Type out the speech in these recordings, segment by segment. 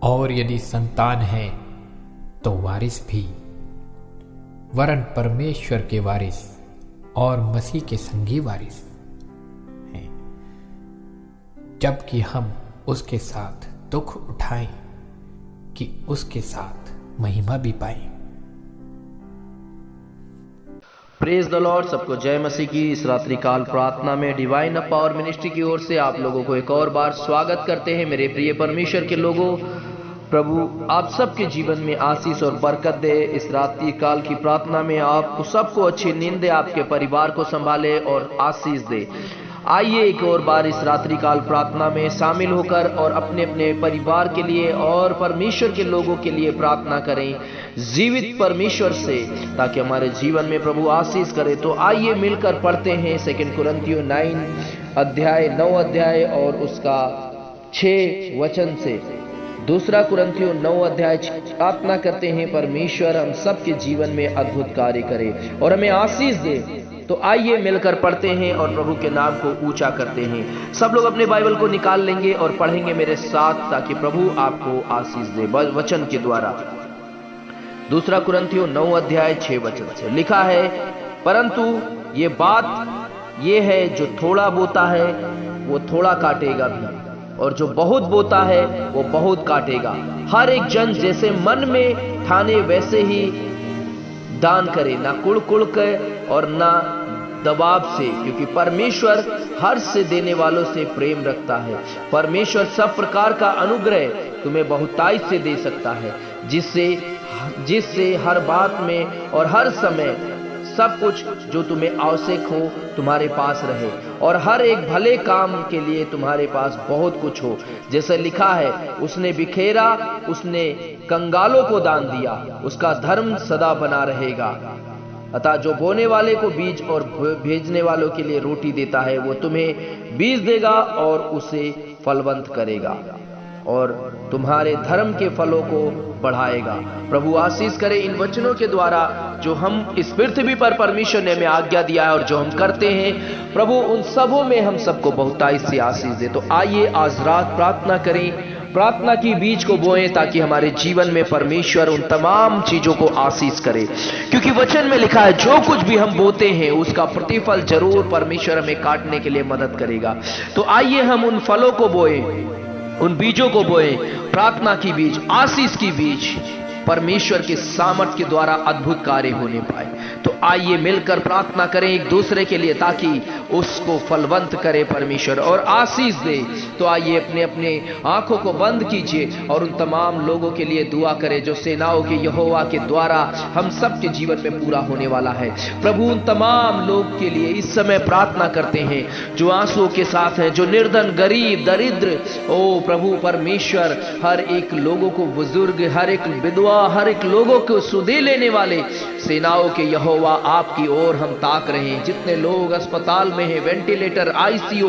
और यदि संतान है तो वारिस भी, वरन परमेश्वर के वारिस और मसीह के संगी वारिस हैं, जबकि हम उसके साथ दुख उठाएं कि उसके साथ महिमा भी पाएं। Praise the Lord. सबको जय मसीह की। इस रात्रि काल प्रार्थना में डिवाइन पावर मिनिस्ट्री की ओर से आप लोगों को एक और बार स्वागत करते हैं। मेरे प्रिय परमेश्वर के लोगों, प्रभु आप सबके जीवन में आशीष और बरकत दे। इस रात्रि काल की प्रार्थना में आपको सबको अच्छी नींद दे, आपके परिवार को संभाले और आशीष दे। आइए एक और बार इस रात्रि काल प्रार्थना में शामिल होकर और अपने अपने परिवार के लिए और परमेश्वर के लोगों के लिए प्रार्थना करें जीवित परमेश्वर से, ताकि हमारे जीवन में प्रभु आशीष करे। तो आइए मिलकर पढ़ते हैं 2 कुरिन्थियों 9 अध्याय और उसका 6 वचन से। 2 कुरिन्थियों 9 अध्याय प्रार्थना करते हैं परमेश्वर हम सबके जीवन में अद्भुत कार्य करे और हमें आशीष दे। तो आइए मिलकर पढ़ते हैं और प्रभु के नाम को ऊंचा करते हैं। सब लोग अपने बाइबल को निकाल लेंगे और पढ़ेंगे मेरे साथ, ताकि प्रभु आपको आशीष दे वचन के द्वारा। 2 कुरिन्थियों 9 अध्याय 6 वचन से लिखा है, परंतु ये बात ये है, जो थोड़ा बोता है वो थोड़ा काटेगा भी, और जो बहुत बोता है वो बहुत काटेगा। हर एक जन जैसे मन में ठाने वैसे ही दान करे, ना कुड़ के और ना दबाव से, क्योंकि परमेश्वर हर से देने वालों से प्रेम रखता है। परमेश्वर सब प्रकार का अनुग्रह तुम्हें बहुतायत से दे सकता है, जिससे हर बात में और हर समय सब कुछ जो तुम्हें आवश्यक हो तुम्हारे पास रहे, और हर एक भले काम के लिए तुम्हारे पास बहुत कुछ हो। जैसे लिखा है, उसने बिखेरा, उसने कंगालों को दान दिया, उसका धर्म सदा बना रहेगा। अतः जो बोने वाले को बीज और भेजने वालों के लिए रोटी देता है, वो तुम्हें बीज देगा और उसे फलवंत करेगा और तुम्हारे धर्म के फलों को बढ़ाएगा। प्रभु आशीष करे इन वचनों के द्वारा जो हम इस पृथ्वी पर परमेश्वर ने हमें आज्ञा दिया है और जो हम करते हैं। प्रभु उन सबों में हम सबको बहुतायत से आशीष दे। तो आइए आज रात प्रार्थना करें, प्रार्थना की बीज को बोएं, ताकि हमारे जीवन में परमेश्वर उन तमाम चीजों को आशीष करे, क्योंकि वचन में लिखा है जो कुछ भी हम बोते हैं उसका प्रतिफल जरूर परमेश्वर हमें काटने के लिए मदद करेगा। तो आइए हम उन फलों को बोएं, उन बीजों को बोएं, प्रार्थना की बीज, आशीष की बीज, परमेश्वर के सामर्थ के द्वारा अद्भुत कार्य होने पाए। तो आइए मिलकर प्रार्थना करें एक दूसरे के लिए, ताकि उसको फलवंत करे परमेश्वर और आशीष दे। तो आइए अपने अपने आंखों को बंद कीजिए और उन तमाम लोगों के लिए दुआ करें जो सेनाओं के यहोवा के द्वारा हम सबके जीवन में पूरा होने वाला है। प्रभु उन तमाम लोग के लिए इस समय प्रार्थना करते हैं जो आंसुओं के साथ हैं, जो निर्धन, गरीब, दरिद्र। ओ प्रभु परमेश्वर, हर एक लोगों को, बुजुर्ग, हर एक विधवा, हर एक लोगों को सुधे लेने वाले सेनाओं के यहोवा आपकी ओर हम ताक रहे हैं। जितने लोग अस्पताल में हैं, वेंटिलेटर, आईसीयू,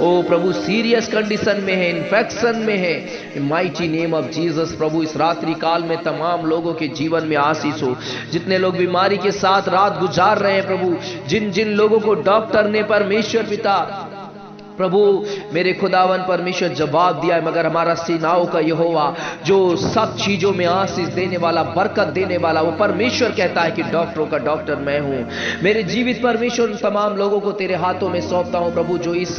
ओ प्रभु सीरियस कंडीशन में है, इन्फेक्शन में है, माइटी नेम ऑफ जीसस प्रभु इस रात्रि काल में तमाम लोगों के जीवन में आशीष हो। जितने लोग बीमारी के साथ रात गुजार रहे हैं प्रभु, जिन जिन लोगों को डॉक्टर ने परमेश्वर पिता प्रभु मेरे खुदावन परमेश्वर जवाब दिया है, मगर हमारा सेनाओं का यहोवा जो सब चीजों में आशीष देने वाला, बरकत देने वाला, वो परमेश्वर कहता है कि डॉक्टरों का डॉक्टर मैं हूं। मेरे जीवित परमेश्वर उन तमाम लोगों को तेरे हाथों में सौंपता हूं प्रभु, जो इस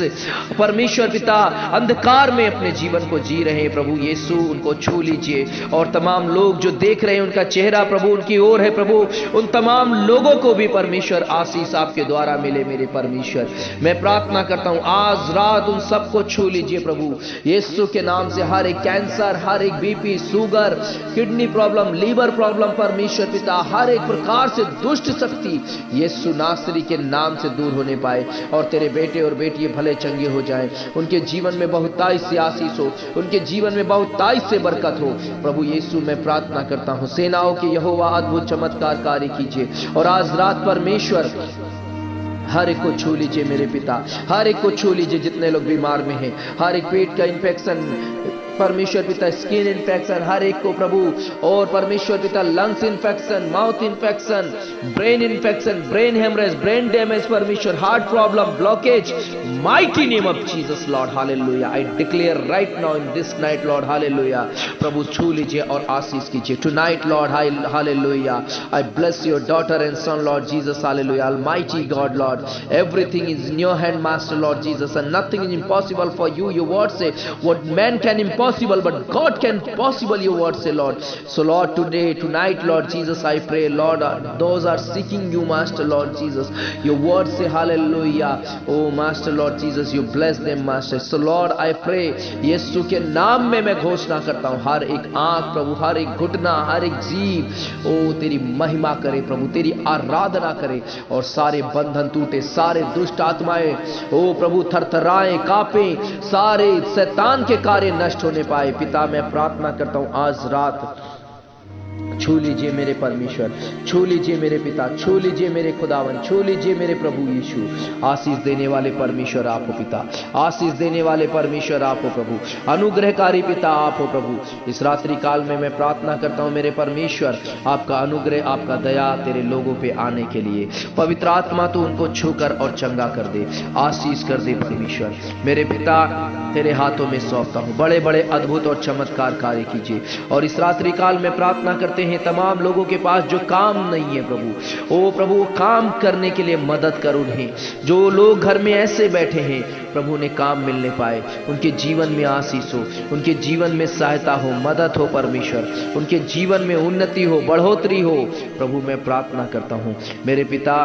परमेश्वर पिता अंधकार में अपने जीवन को जी रहे हैं। प्रभु यीशु उनको छू लीजिए, और तमाम लोग जो देख रहे हैं उनका चेहरा प्रभु उनकी ओर है। प्रभु उन तमाम लोगों को भी परमेश्वर आशीष आपके द्वारा मिले। मेरे परमेश्वर मैं प्रार्थना करता हूं आज रात उन सबको छू लीजिए प्रभु यीशु के नाम से। हर एक कैंसर, हर एक BP, sugar, kidney problem, liver problem परमेश्वर पिता, हर एक प्रकार से दुष्ट शक्ति यीशु नासरी के नाम से दूर होने पाए, और तेरे बेटे और बेटियां भले चंगे हो जाएं। उनके जीवन में बहुतायत से आशीष हो, उनके जीवन में बहुतायत से बरकत हो। प्रभु यीशु मैं प्रार्थना करता हूं सेनाओं के यहोवा अद्भुत चमत्कार कार्य कीजिए, और आज रात परमेश्वर हर एक को छू लीजिए मेरे पिता, हर एक को छू लीजिए जितने लोग बीमार में हैं। हर एक पेट का इन्फेक्शन, परमेश्वर पिता स्किन इन्फेक्शन हर एक को प्रभु, और परमेश्वर पिता lungs infection, mouth infection, brain infection, brain haemorrhage, brain damage, परमेश्वर heart problem, blockage, mighty name of Jesus Lord hallelujah. I declare right now in this night Lord hallelujah. प्रभु छू लीजिए और आशीष कीजिए tonight Lord hallelujah. I bless your daughter and son Lord Jesus hallelujah. Almighty God Lord, everything is in your hand master Lord Jesus, and nothing is impossible for you. Your word say what man can impossible, but God can possible, your word say Lord. So Lord, today, tonight Lord Jesus, I pray Lord, those are seeking you Master Lord Jesus, your word say hallelujah. Oh Master Lord Jesus, you bless them Master. So Lord, I pray यीशु के नाम में मैं घोषणा करता हूँ, हर एक आंख प्रभु, हर एक घुटना, हर एक जीव ओ तेरी महिमा करे प्रभु, तेरी आराधना करे, और सारे बंधन टूटे, सारे दुष्ट आत्माएं ओ प्रभु थरथराएं, कांपे, सारे शैतान के कार्य नष्ट होने पाए। पिता मैं प्रार्थना करता हूं आज रात छू लीजिए मेरे परमेश्वर, छू लीजिए मेरे पिता, छू लीजिए मेरे खुदावन, छू लीजिए मेरे प्रभु यीशु। आशीष देने वाले परमेश्वर आप हो पिता, आशीष देने वाले परमेश्वर आप हो प्रभु, अनुग्रहकारी पिता आप हो प्रभु। इस रात्रि काल में मैं प्रार्थना करता हूं मेरे परमेश्वर, आपका अनुग्रह, आपका दया तेरे लोगों पे आने के लिए। पवित्र आत्मा तो उनको छूकर और चंगा कर दे, आशीष कर दे परमेश्वर। मेरे पिता तेरे हाथों में सौंपता हूं, बड़े बड़े अद्भुत और चमत्कार कार्य कीजिए। और इस रात्रि काल में प्रार्थना करते हैं तमाम लोगों के पास जो काम नहीं है प्रभु, ओ प्रभु काम करने के लिए मदद कर उन्हें। जो लोग घर में ऐसे बैठे हैं प्रभु ने काम मिलने पाए, उनके जीवन में आशीष हो, उनके जीवन में सहायता हो, मदद हो परमेश्वर, उनके जीवन में उन्नति हो, बढ़ोतरी हो प्रभु। मैं प्रार्थना करता हूं मेरे पिता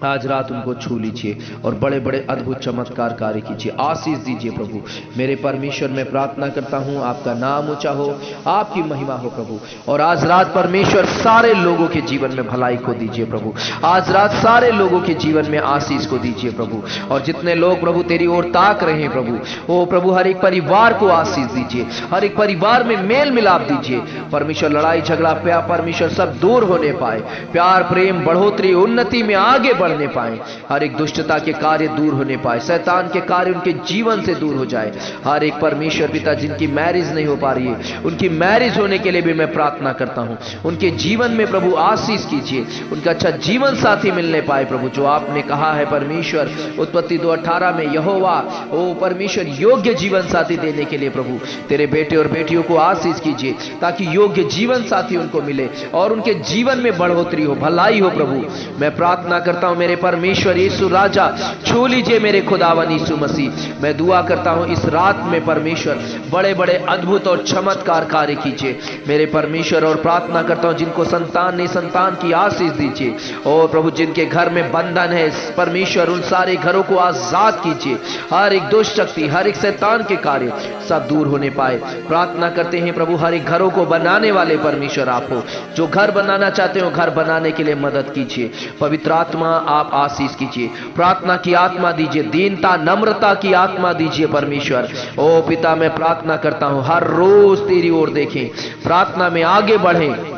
आज रात उनको छू लीजिए और बड़े बड़े अद्भुत चमत्कार कार्य कीजिए, आशीष दीजिए प्रभु। मेरे परमेश्वर मैं प्रार्थना करता हूं आपका नाम ऊंचा हो, आपकी महिमा हो प्रभु। और आज रात परमेश्वर सारे लोगों के जीवन में भलाई को दीजिए प्रभु, आज रात सारे लोगों के जीवन में आशीष को दीजिए प्रभु। और जितने लोग प्रभु तेरी ओर ताक रहे हैं प्रभु, ओ प्रभु हर एक परिवार को आशीष दीजिए, हर एक परिवार में मेल मिलाप दीजिए परमेश्वर। लड़ाई झगड़ा प्यार परमेश्वर सब दूर होने पाए, प्यार प्रेम बढ़ोतरी उन्नति में आगे बढ़ने पाए, हर एक दुष्टता के कार्य दूर होने पाए, शैतान के कार्य उनके जीवन से दूर हो जाए। हर एक परमेश्वर पिता जिनकी मैरिज नहीं हो पा रही है, उनकी मैरिज होने के लिए भी मैं प्रार्थना करता हूं। उनके जीवन में प्रभु आशीष कीजिए, उनका अच्छा जीवन साथी मिलने पाए प्रभु। जो आपने कहा है परमेश्वर उत्पत्ति 2:18 में, यहोवा ओ परमेश्वर योग्य जीवन साथी देने के लिए प्रभु तेरे बेटे और बेटियों को आशीष कीजिए, ताकि योग्य जीवन साथी उनको मिले और उनके जीवन में बढ़ोतरी हो, भलाई हो प्रभु। मैं प्रार्थना करता हूं मेरे परमेश्वर यीशु राजा, छू लीजिए मेरे खुदावन यीशु मसीह। मैं दुआ करता हूं इस रात में परमेश्वर बड़े बड़े अद्भुत और चमत्कार कार्य कीजिए मेरे परमेश्वर। और प्रार्थना करता हूं जिनको संतान नहीं, संतान की आशीष दीजिए। और प्रभु जिनके घर में बंधन है परमेश्वर, उन सारे घरों को आजाद कीजिए, हर एक दुष्ट शक्ति, हर एक शैतान के कार्य सब दूर होने पाए। प्रार्थना करते हैं प्रभु हर एक घरों को बनाने वाले परमेश्वर आप हो, जो घर बनाना चाहते हो घर बनाने के लिए मदद कीजिए। पवित्र आत्मा आप आशीष कीजिए, प्रार्थना की आत्मा दीजिए, दीनता नम्रता की आत्मा दीजिए परमेश्वर। ओ पिता मैं प्रार्थना करता हूं हर रोज तेरी ओर देखें, प्रार्थना में आगे बढ़ें।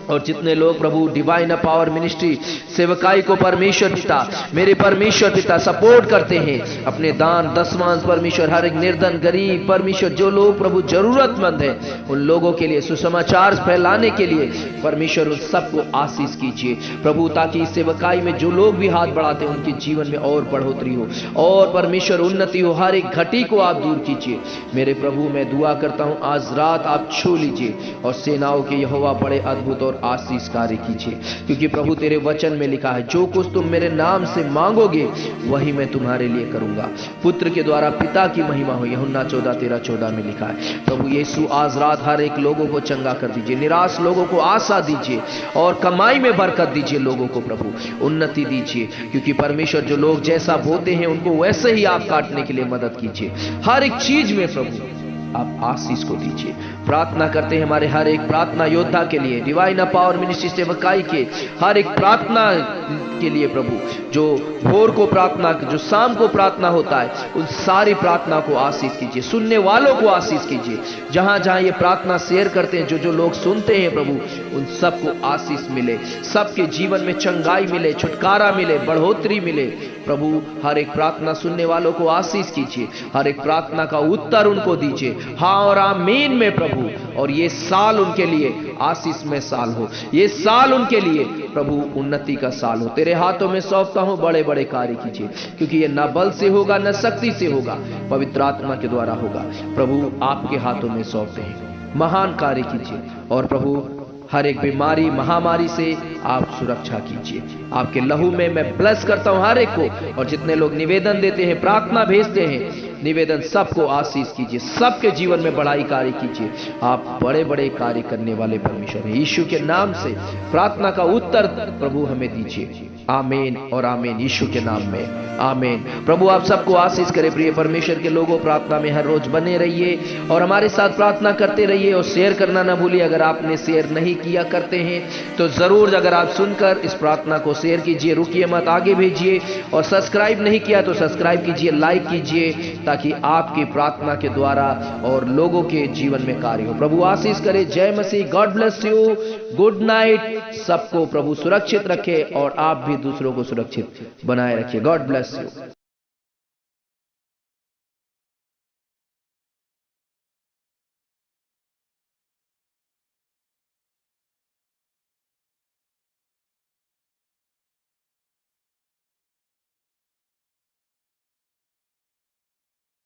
और जितने लोग प्रभु डिवाइन पावर मिनिस्ट्री सेवकाई को परमेश्वर पिता मेरे परमेश्वर पिता सपोर्ट करते हैं, अपने दान दसवांश परमेश्वर, हर एक निर्धन गरीब परमेश्वर, जो लोग प्रभु जरूरतमंद हैं उन लोगों के लिए सुसमाचार फैलाने के लिए परमेश्वर उन सबको आशीष कीजिए प्रभु, ताकि इस सेवकाई में जो लोग भी हाथ बढ़ाते हैं उनके जीवन में और बढ़ोतरी हो और परमेश्वर उन्नति हो, हर एक घटी को आप दूर कीजिए मेरे प्रभु। मैं दुआ करता हूं आज रात आप छू लीजिए और सेनाओं के यहोवा बड़े अद्भुत और आशीष कार्य कीजिए, क्योंकि प्रभु तेरे वचन में लिखा है जो कुछ तुम मेरे नाम से मांगोगे वही मैं तुम्हारे लिए करूंगा। पुत्र के द्वारा पिता की महिमा हो, यूहन्ना 14:13-14 में लिखा है। प्रभु यीशु आज रात हर एक लोगों को चंगा कर दीजिए, निराश लोगों को आशा दीजिए और कमाई में बरकत दीजिए, लोगों को प्रभु उन्नति दीजिए, क्योंकि परमेश्वर जो लोग जैसा बोते हैं उनको वैसे ही आप काटने के लिए मदद कीजिए। हर एक चीज में प्रभु आप आशीष को दीजिए। प्रार्थना करते हैं हमारे हर एक प्रार्थना योद्धा के लिए, डिवाइन पावर मिनिस्ट्री सेवकाई के हर एक प्रार्थना के लिए प्रभु, जो भोर को प्रार्थना, जो शाम को प्रार्थना होता है, उन सारी प्रार्थना को आशीष कीजिए, सुनने वालों को आशीष कीजिए। जहां जहां ये प्रार्थना शेयर करते हैं, जो जो लोग सुनते हैं प्रभु, उन सबको आशीष मिले, सबके जीवन में चंगाई मिले, छुटकारा मिले, बढ़ोतरी मिले। प्रभु हर एक प्रार्थना सुनने वालों को आशीष कीजिए, हर एक प्रार्थना का उत्तर उनको दीजिए, हाँ और आमीन में प्रभु। और ये साल उनके लिए आशीष में साल हो, ये साल उनके लिए प्रभु उन्नति का साल हो। तेरे हाथों में सौंपता हूं, बड़े बड़े कार्य कीजिए, क्योंकि ये न बल से होगा न शक्ति से होगा, पवित्र आत्मा के द्वारा होगा। प्रभु आपके हाथों में सौंपते हैं, महान कार्य कीजिए। और प्रभु हर एक बीमारी महामारी से आप सुरक्षा कीजिए। आपके लहू में मैं ब्लेस करता हूं हर एक को। और जितने लोग निवेदन देते हैं, प्रार्थना भेजते हैं, निवेदन सबको आशीष कीजिए, सबके जीवन में बड़ाई कार्य कीजिए। आप बड़े बड़े कार्य करने वाले परमेश्वर हैं। यीशु के नाम से प्रार्थना का उत्तर प्रभु हमें दीजिए। आमीन और आमीन, यीशु के नाम में आमीन। प्रभु आप सबको आशीष करे। प्रिय परमेश्वर के लोगों, प्रार्थना में हर रोज बने रहिए और हमारे साथ प्रार्थना करते रहिए। और शेयर करना ना भूलिए। अगर आपने शेयर नहीं किया करते हैं तो जरूर, अगर आप सुनकर इस प्रार्थना को शेयर कीजिए, रुकिए मत, आगे भेजिए। और सब्सक्राइब नहीं किया तो सब्सक्राइब कीजिए, लाइक कीजिए, ताकि आपकी प्रार्थना के द्वारा और लोगों के जीवन में कार्य हो। प्रभु आशीष करे। जय मसीह। God bless you. Good night. सबको प्रभु सुरक्षित रखे और आप भी दूसरों को सुरक्षित बनाए रखिए। God bless you.